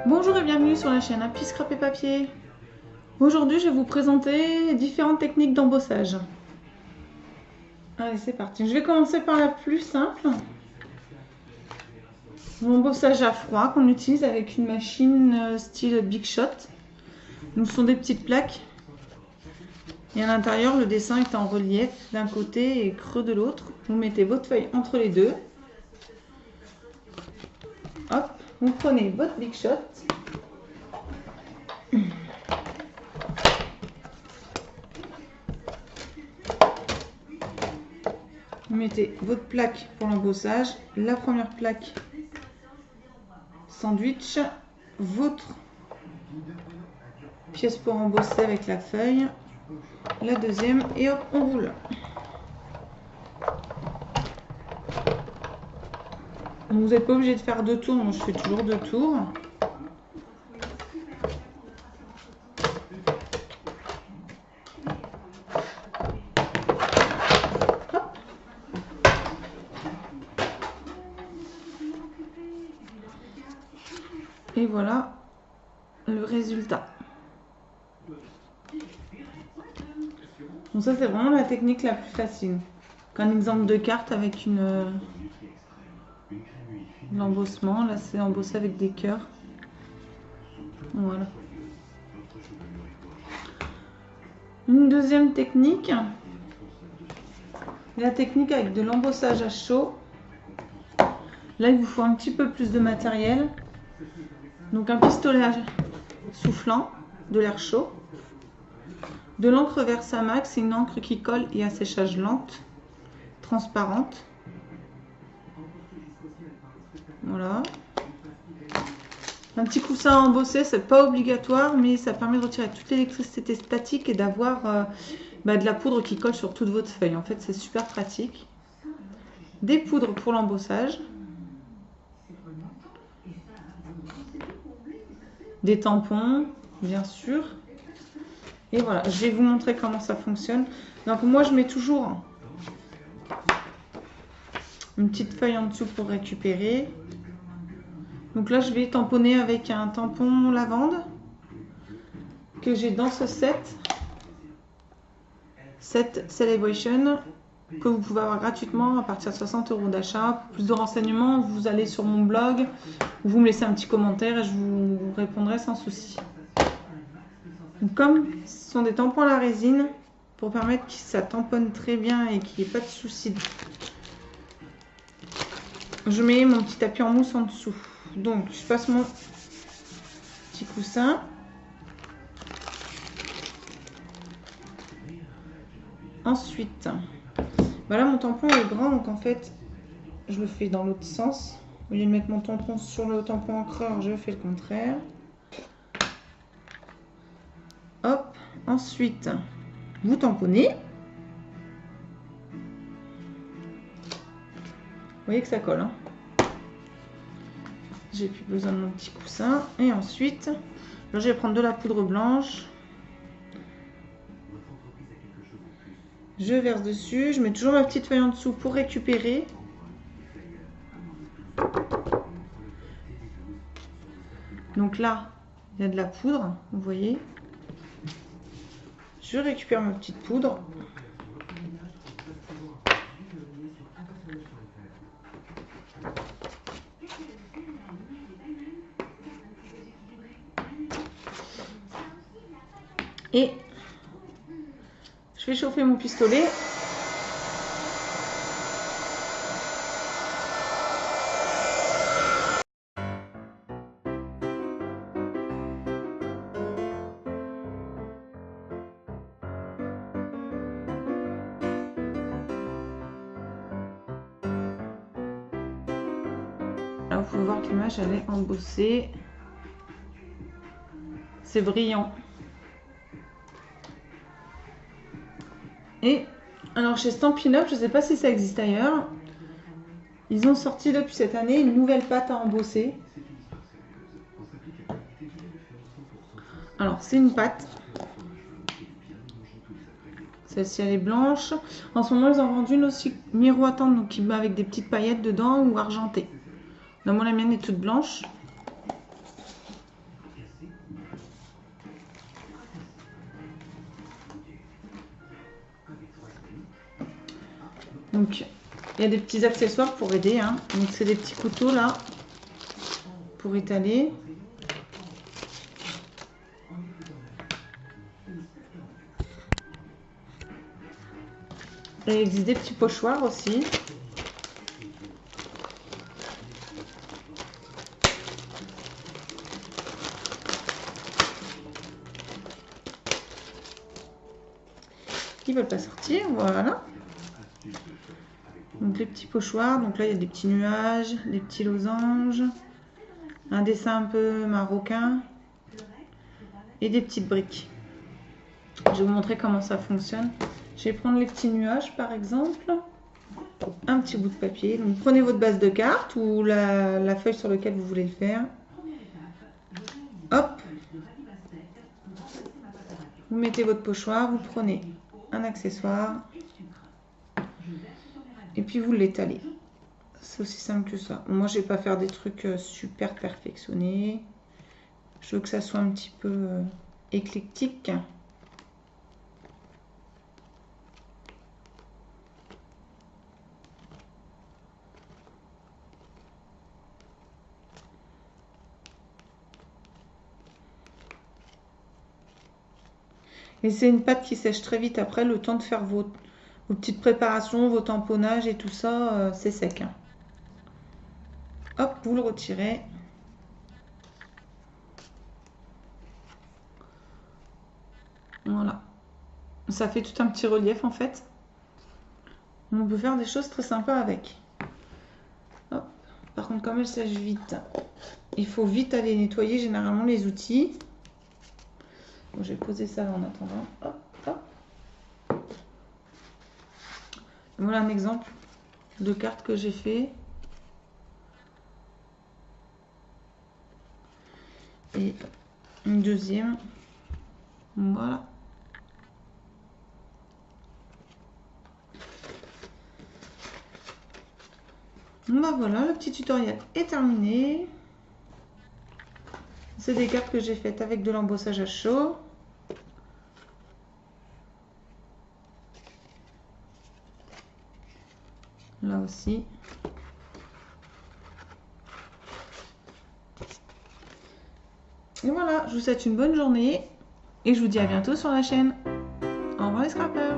Bonjour et bienvenue sur la chaîne Happy Scrap et Papier. Aujourd'hui, je vais vous présenter différentes techniques d'embossage. Allez, c'est parti. Je vais commencer par la plus simple. L'embossage à froid qu'on utilise avec une machine style Big Shot. Donc, ce sont des petites plaques. Et à l'intérieur, le dessin est en relief d'un côté et creux de l'autre. Vous mettez votre feuille entre les deux. Hop, vous prenez votre Big Shot. Vous mettez votre plaque pour l'embossage, la première plaque sandwich, votre pièce pour embosser avec la feuille, la deuxième et hop, on roule. Vous n'êtes pas obligé de faire 2 tours, moi je fais toujours 2 tours. Et voilà le résultat. Donc ça c'est vraiment la technique la plus facile. Un exemple de carte avec l'embossement. Là c'est embossé avec des cœurs. Voilà. Une deuxième technique. La technique avec de l'embossage à chaud. Là il vous faut un petit peu plus de matériel. Donc un pistolet soufflant, de l'air chaud, de l'encre Versamax, c'est une encre qui colle et à séchage lente, transparente. Voilà. Un petit coussin à embosser, c'est pas obligatoire, mais ça permet de retirer toute l'électricité statique et d'avoir de la poudre qui colle sur toute votre feuille. En fait, c'est super pratique. Des poudres pour l'embossage. Des tampons, bien sûr. Et voilà, je vais vous montrer comment ça fonctionne. Donc moi, je mets toujours une petite feuille en dessous pour récupérer. Donc là, je vais tamponner avec un tampon lavande que j'ai dans ce set Celebration, que vous pouvez avoir gratuitement à partir de 60 € d'achat. Pour plus de renseignements, vous allez sur mon blog, vous me laissez un petit commentaire et je vous répondrai sans souci. Donc, comme ce sont des tampons à la résine, pour permettre que ça tamponne très bien et qu'il n'y ait pas de soucis, je mets mon petit tapis en mousse en dessous. Donc je passe mon petit coussin. Ensuite, là mon tampon est grand, donc en fait je le fais dans l'autre sens. Au lieu de mettre mon tampon sur le tampon encreur, je fais le contraire. Hop, ensuite vous tamponnez. Vous voyez que ça colle, hein. J'ai plus besoin de mon petit coussin. Et ensuite, là, je vais prendre de la poudre blanche. Je verse dessus. Je mets toujours ma petite feuille en dessous pour récupérer. Donc là, il y a de la poudre, vous voyez. Je récupère ma petite poudre. Et je fais chauffer mon pistolet. Là, vous pouvez voir que l'image elle est embossée. C'est brillant. Et alors chez Stampin' Up, je ne sais pas si ça existe ailleurs, ils ont sorti depuis cette année une nouvelle pâte à embosser. Alors c'est une pâte. Celle-ci elle est blanche. En ce moment ils ont vendu une aussi miroitante, donc avec des petites paillettes dedans ou argentée. Donc moi la mienne est toute blanche. Donc, il y a des petits accessoires pour aider. Hein. Donc, c'est des petits couteaux là pour étaler. Et il existe des petits pochoirs aussi. Ils veulent pas sortir, voilà. Donc les petits pochoirs, donc là il y a des petits nuages, des petits losanges, un dessin un peu marocain et des petites briques. Je vais vous montrer comment ça fonctionne. Je vais prendre les petits nuages par exemple, un petit bout de papier. Donc prenez votre base de carte ou la feuille sur laquelle vous voulez le faire. Hop, vous mettez votre pochoir, vous prenez un accessoire et puis vous l'étalez. C'est aussi simple que ça. Moi, je vais pas faire des trucs super perfectionnés. Je veux que ça soit un petit peu éclectique. Et c'est une pâte qui sèche très vite après, le temps de faire vos petites préparations, vos tamponnages et tout ça, c'est sec. Hein. Hop, vous le retirez. Voilà. Ça fait tout un petit relief en fait. On peut faire des choses très sympas avec. Hop. Par contre, comme elle sèche vite, il faut vite aller nettoyer généralement les outils. Bon, je vais poser ça là en attendant. Hop, hop. Voilà un exemple de carte que j'ai fait. Et une deuxième. Voilà. Bah voilà, le petit tutoriel est terminé. C'est des cartes que j'ai faites avec de l'embossage à chaud. Là aussi. Et voilà, je vous souhaite une bonne journée et je vous dis à bientôt sur la chaîne. Au revoir les scrappers!